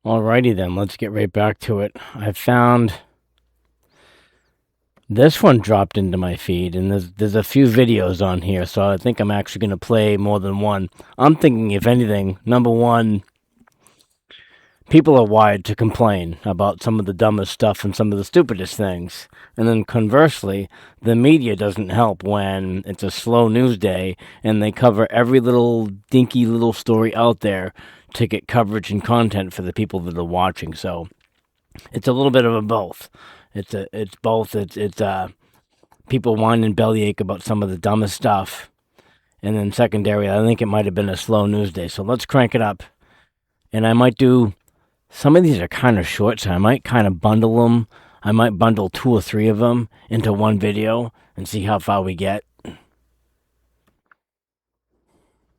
Alrighty then, let's get right back to it. I found this one dropped into my feed, and there's a few videos on here, so I think I'm actually going to play more than one. I'm thinking, if anything, number one, people are wired to complain about some of the dumbest stuff and some of the stupidest things. And then conversely, the media doesn't help when it's a slow news day and they cover every little dinky little story out there to get coverage and content for the people that are watching. So it's a little bit of a both. It's both. It's people whine and bellyache about some of the dumbest stuff. And then secondary, I think it might have been a slow news day. So let's crank it up. And I might do, some of these are kind of short, so I might kind of bundle them. I might bundle 2 or 3 of them into one video and see how far we get.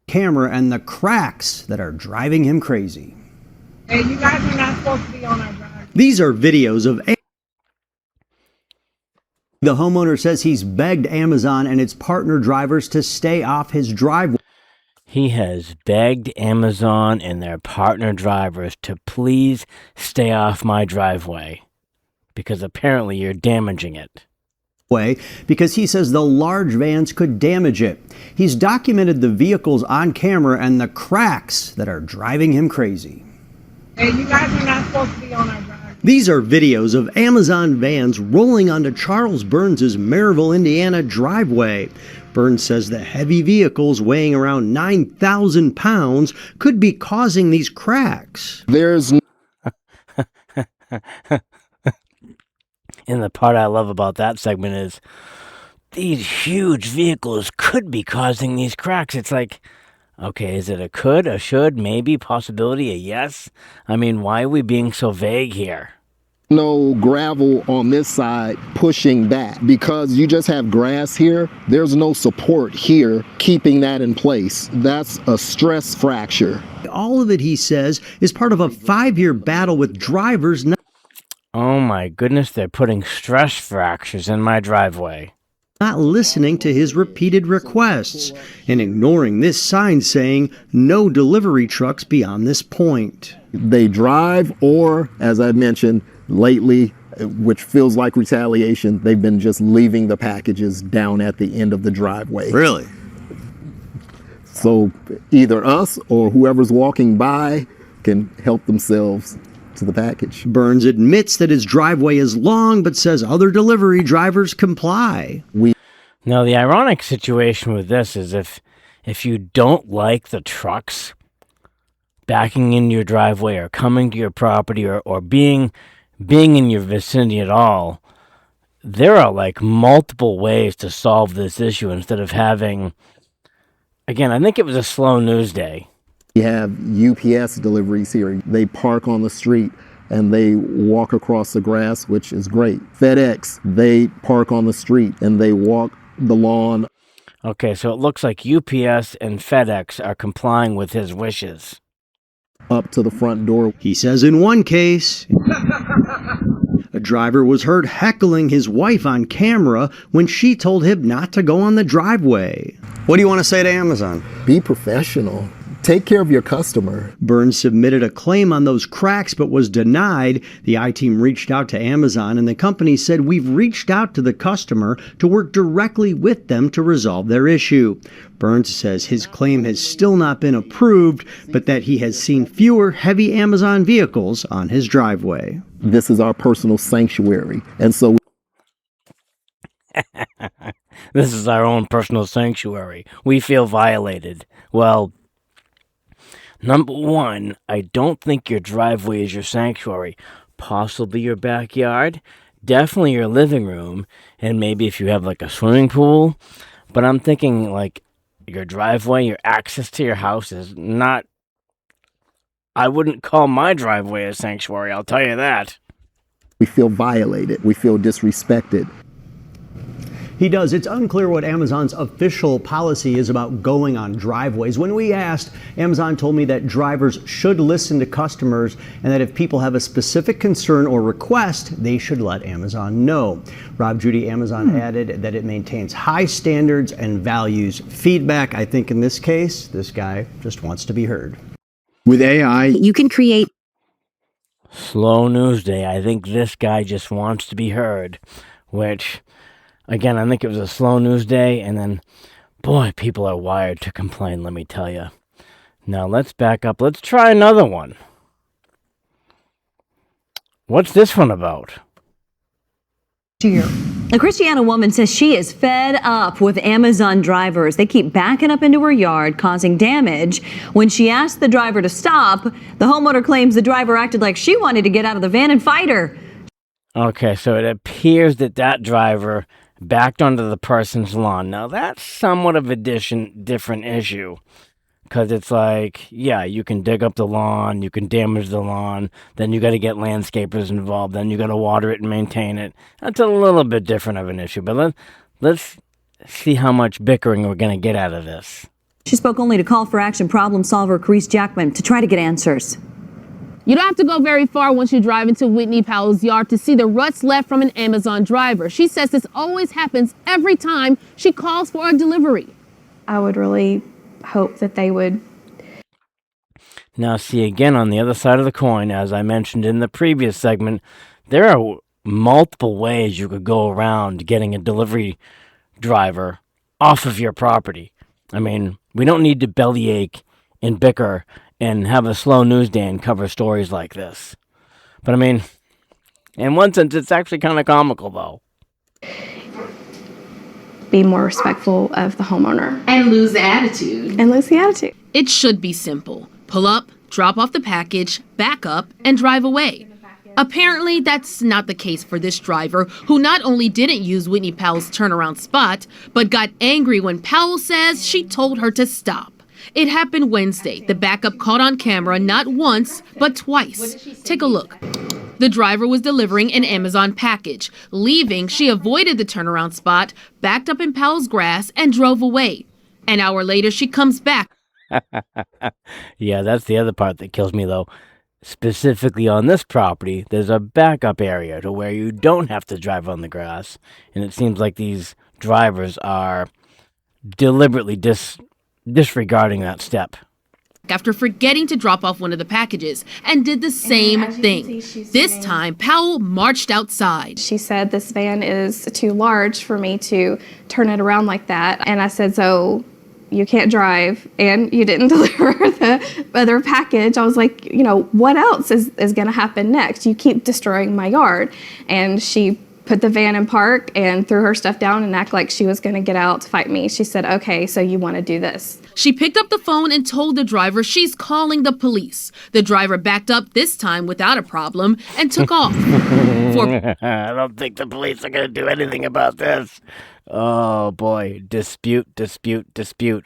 Camera and the cracks that are driving him crazy. Hey, you guys are not supposed to be on our drive. These are videos of the homeowner says he's begged Amazon and its partner drivers to stay off his driveway. He has begged Amazon and their partner drivers to please stay off my driveway because apparently you're damaging it. Because he says the large vans could damage it. He's documented the vehicles on camera and the cracks that are driving him crazy. Hey, you guys are not supposed to be on our drive. These are videos of Amazon vans rolling onto Charles Burns' Maryville, Indiana driveway. Burns says the heavy vehicles weighing around 9,000 pounds could be causing these cracks. And the part I love about that segment is these huge vehicles could be causing these cracks. It's like, okay, is it a could, a should, maybe, possibility, a yes? I mean, why are we being so vague here? No gravel on this side pushing that because you just have grass here. There's no support here keeping that in place. That's a stress fracture. All of it, he says, is part of a 5-year battle with drivers. Oh my goodness, they're putting stress fractures in my driveway. Not listening to his repeated requests and ignoring this sign saying no delivery trucks beyond this point. They drive, or as I mentioned lately, which feels like retaliation, they've been just leaving the packages down at the end of the driveway. Really? So either us or whoever's walking by can help themselves to the package. Burns admits that his driveway is long, but says other delivery drivers comply. Now, the ironic situation with this is if you don't like the trucks backing into your driveway or coming to your property or being in your vicinity at all, there are like multiple ways to solve this issue instead of having, again, I think it was a slow news day. We have UPS deliveries here. They park on the street and they walk across the grass, which is great. FedEx, they park on the street and they walk the lawn. Okay, so it looks like UPS and FedEx are complying with his wishes. Up to the front door. He says in one case, a driver was heard heckling his wife on camera when she told him not to go on the driveway. What do you want to say to Amazon? Be professional. Take care of your customer. Burns submitted a claim on those cracks but was denied. The I-Team reached out to Amazon and the company said, "We've reached out to the customer to work directly with them to resolve their issue." Burns says his claim has still not been approved, but that he has seen fewer heavy Amazon vehicles on his driveway. This is our personal sanctuary. And so this is our own personal sanctuary. We feel violated. Well, number one, I don't think your driveway is your sanctuary. Possibly your backyard, definitely your living room, and maybe if you have like a swimming pool. But I'm thinking like your driveway, your access to your house is not, I wouldn't call my driveway a sanctuary, I'll tell you that. we feel violated. We feel disrespected. He does. It's unclear what Amazon's official policy is about going on driveways. When we asked, Amazon told me that drivers should listen to customers and that if people have a specific concern or request, they should let Amazon know. Rob Judy, Amazon added that it maintains high standards and values feedback. I think in this case, this guy just wants to be heard. With AI, You can create Slow news day. I think this guy just wants to be heard, which, again, I think it was a slow news day, and then, boy, people are wired to complain, let me tell you. Now, let's back up. Let's try another one. What's this one about? A Christiana woman says she is fed up with Amazon drivers. They keep backing up into her yard, causing damage. When she asked the driver to stop, the homeowner claims the driver acted like she wanted to get out of the van and fight her. Okay, so it appears that driver backed onto the person's lawn. Now, that's somewhat of a different issue. Because it's like, yeah, you can dig up the lawn, you can damage the lawn, then you got to get landscapers involved, then you got to water it and maintain it. That's a little bit different of an issue, but let's see how much bickering we're going to get out of this. She spoke only to Call for Action problem solver Carice Jackman to try to get answers. You don't have to go very far once you drive into Whitney Powell's yard to see the ruts left from an Amazon driver. She says this always happens every time she calls for a delivery. I would really hope that they would. Now, see, again, on the other side of the coin, as I mentioned in the previous segment, there are multiple ways you could go around getting a delivery driver off of your property. I mean, we don't need to bellyache and bicker and have a slow news day and cover stories like this. But I mean, in one sense, it's actually kind of comical, though. Be more respectful of the homeowner. And lose the attitude. And lose the attitude. It should be simple. Pull up, drop off the package, back up, and drive away. Apparently, that's not the case for this driver, who not only didn't use Whitney Powell's turnaround spot, but got angry when Powell says she told her to stop. It happened Wednesday. The backup caught on camera not once, but twice. Take a look. The driver was delivering an Amazon package. Leaving, she avoided the turnaround spot, backed up in Powell's grass, and drove away. An hour later, she comes back. Yeah, that's the other part that kills me, though. Specifically on this property, there's a backup area to where you don't have to drive on the grass. And it seems like these drivers are deliberately disregarding that step. After forgetting to drop off one of the packages and did the same thing. This time, Powell marched outside. She said, this van is too large for me to turn it around like that. And I said, so you can't drive and you didn't deliver the other package. I was like, you know, what else is going to happen next? You keep destroying my yard. And she put the van in park and threw her stuff down and act like she was going to get out to fight me. She said, okay, so you want to do this. She picked up the phone and told the driver she's calling the police. The driver backed up this time without a problem and took off. I don't think the police are going to do anything about this. Oh, boy. Dispute.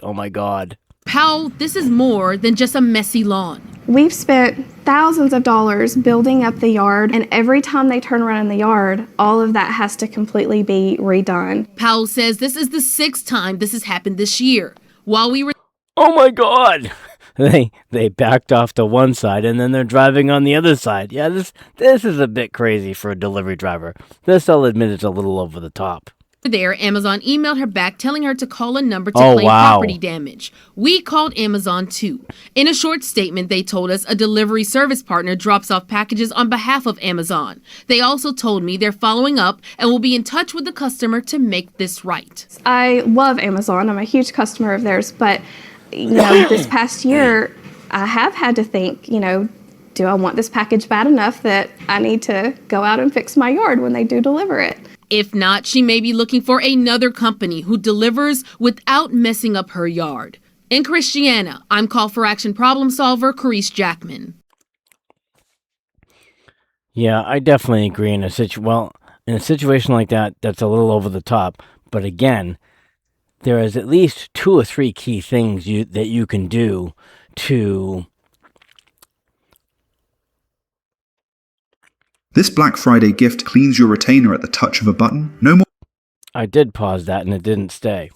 Oh, my God. Powell, this is more than just a messy lawn. We've spent thousands of dollars building up the yard, and every time they turn around in the yard, all of that has to completely be redone. Powell says this is the 6th time this has happened this year. While we were... Oh, my God. They backed off to one side, and then they're driving on the other side. Yeah, this is a bit crazy for a delivery driver. This, I'll admit, is a little over the top. There, Amazon emailed her back telling her to call a number to claim property damage. We called Amazon too. In a short statement, they told us a delivery service partner drops off packages on behalf of Amazon. They also told me they're following up and will be in touch with the customer to make this right. I love Amazon. I'm a huge customer of theirs, but you know, this past year, I have had to think, you know, do I want this package bad enough that I need to go out and fix my yard when they do deliver it? If not, she may be looking for another company who delivers without messing up her yard. In Christiana, I'm Call for Action problem solver Carice Jackman. Yeah, I definitely agree. In a situation like that, that's a little over the top. But again, there is at least 2 or 3 key things that you can do to... This Black Friday gift cleans your retainer at the touch of a button. No more. I did pause that and it didn't stay.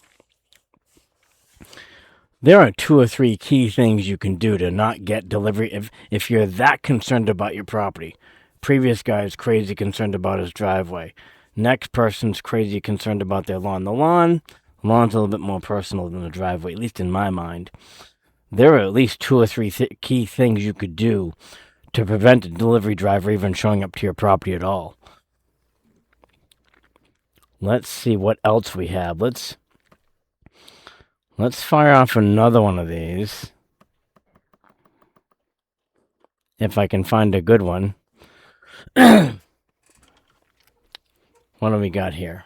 There are 2 or 3 key things you can do to not get delivery if you're that concerned about your property. Previous guy's crazy concerned about his driveway. Next person's crazy concerned about their lawn. The lawn's a little bit more personal than the driveway, at least in my mind. There are at least 2 or 3 key things you could do to prevent a delivery driver even showing up to your property at all. Let's see what else we have. Let's fire off another one of these. If I can find a good one. What do we got here?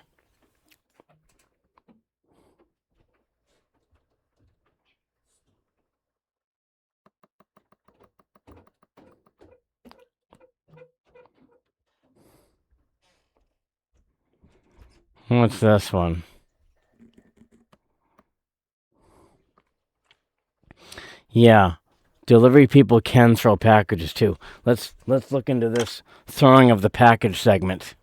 What's this one? Yeah, delivery people can throw packages too. Let's look into this throwing of the package segment.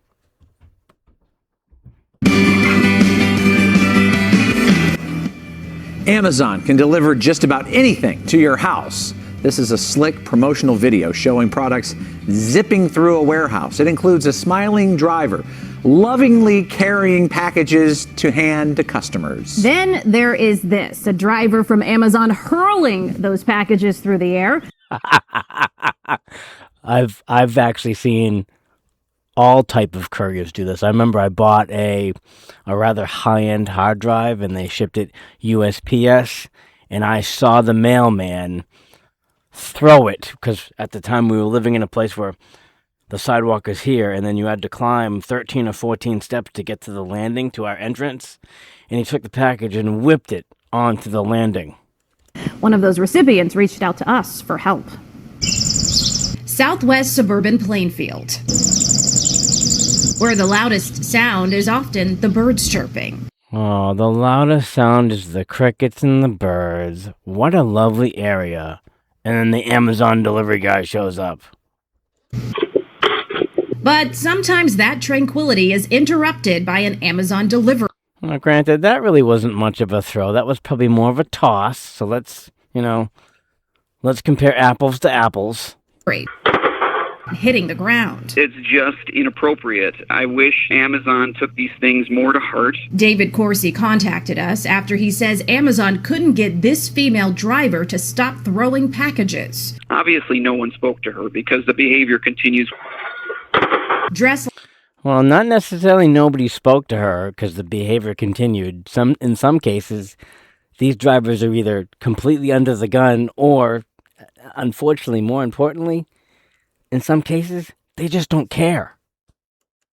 Amazon can deliver just about anything to your house. This is a slick promotional video showing products zipping through a warehouse. It includes a smiling driver lovingly carrying packages to hand to customers. Then there is this, a driver from Amazon hurling those packages through the air. I've actually seen all type of couriers do this. I remember I bought a rather high-end hard drive and they shipped it USPS, and I saw the mailman throw it, because at the time we were living in a place where the sidewalk is here, and then you had to climb 13 or 14 steps to get to the landing, to our entrance, and he took the package and whipped it onto the landing. One of those recipients reached out to us for help. Southwest suburban Plainfield, where the loudest sound is often the birds chirping. Oh, the loudest sound is the crickets and the birds. What a lovely area. And then the Amazon delivery guy shows up. But sometimes that tranquility is interrupted by an Amazon delivery. Well, granted, that really wasn't much of a throw. That was probably more of a toss. So let's compare apples to apples. Hitting the ground. It's just inappropriate. I wish Amazon took these things more to heart. David Corsi contacted us after he says Amazon couldn't get this female driver to stop throwing packages. Obviously, no one spoke to her because the behavior continues. Well, not necessarily nobody spoke to her because the behavior continued. In some cases, these drivers are either completely under the gun or, unfortunately, more importantly, in some cases, they just don't care.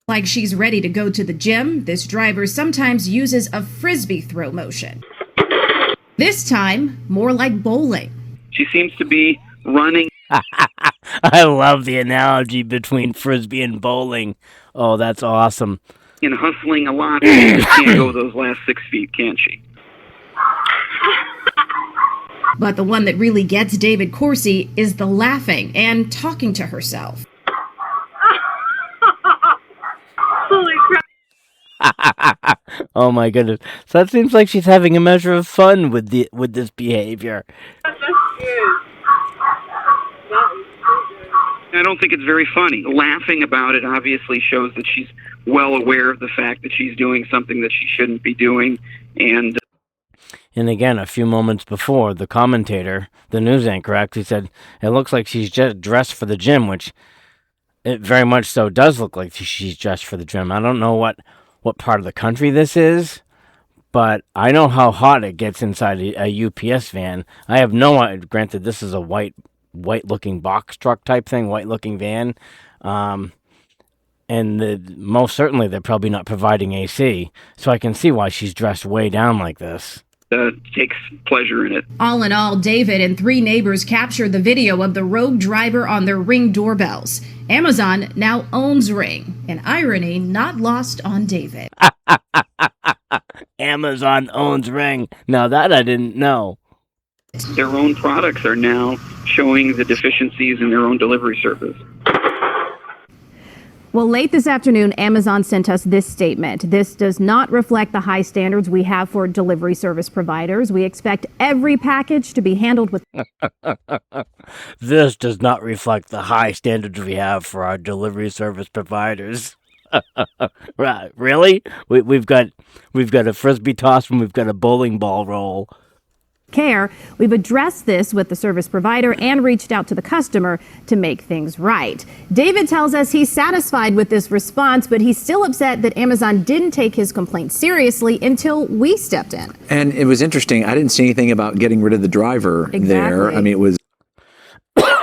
Like she's ready to go to the gym, this driver sometimes uses a frisbee throw motion. This time, more like bowling. She seems to be running. I love the analogy between frisbee and bowling. Oh, that's awesome. And hustling a lot. She just can't go those last 6 feet, can she? But the one that really gets David Corsi is the laughing and talking to herself. Holy crap. Oh my goodness. So that seems like she's having a measure of fun with this behavior. I don't think it's very funny. Laughing about it obviously shows that she's well aware of the fact that she's doing something that she shouldn't be doing. And again, a few moments before, the commentator, the news anchor, actually said, it looks like she's just dressed for the gym, which it very much so does look like she's dressed for the gym. I don't know what part of the country this is, but I know how hot it gets inside a UPS van. I have no idea. Granted, this is a white-looking box truck type thing, white-looking van. And most certainly they're probably not providing AC, so I can see why she's dressed way down like this. Takes pleasure in it. All in all, David and 3 neighbors captured the video of the rogue driver on their Ring doorbells. Amazon now owns Ring, an irony not lost on David. Amazon owns Ring. Now that I didn't know. Their own products are now showing the deficiencies in their own delivery service. Well, late this afternoon, Amazon sent us this statement. This does not reflect the high standards we have for delivery service providers. We expect every package to be handled with... This does not reflect the high standards we have for our delivery service providers. Right? Really? We've got a frisbee toss and we've got a bowling ball roll. care. We've addressed this with the service provider and reached out to the customer to make things right. David tells us he's satisfied with this response, but he's still upset that Amazon didn't take his complaint seriously until we stepped in. And it was interesting. I didn't see anything about getting rid of the driver there. I mean, it was.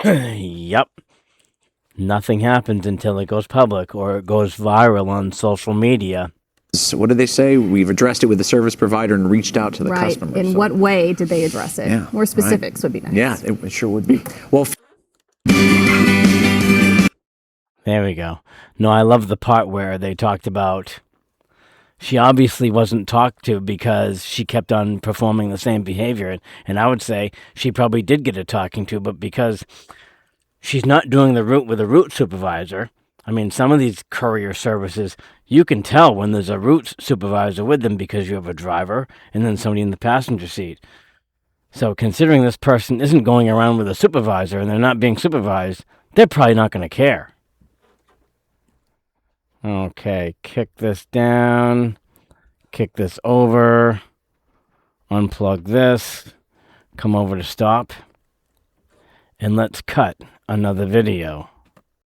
Yep. Nothing happens until it goes public or it goes viral on social media. What did they say? We've addressed it with the service provider and reached out to the Right. customer. In what way did they address it? Yeah, More specifics would be nice. Yeah, it sure would be. Well, There we go. No, I love the part where they talked about she obviously wasn't talked to because she kept on performing the same behavior. And I would say she probably did get a talking to, but because she's not doing the route with a route supervisor. I mean, some of these courier services, you can tell when there's a route supervisor with them because you have a driver and then somebody in the passenger seat. So considering this person isn't going around with a supervisor and they're not being supervised, they're probably not going to care. Okay, kick this down, kick this over, unplug this, come over to stop, and let's cut another video.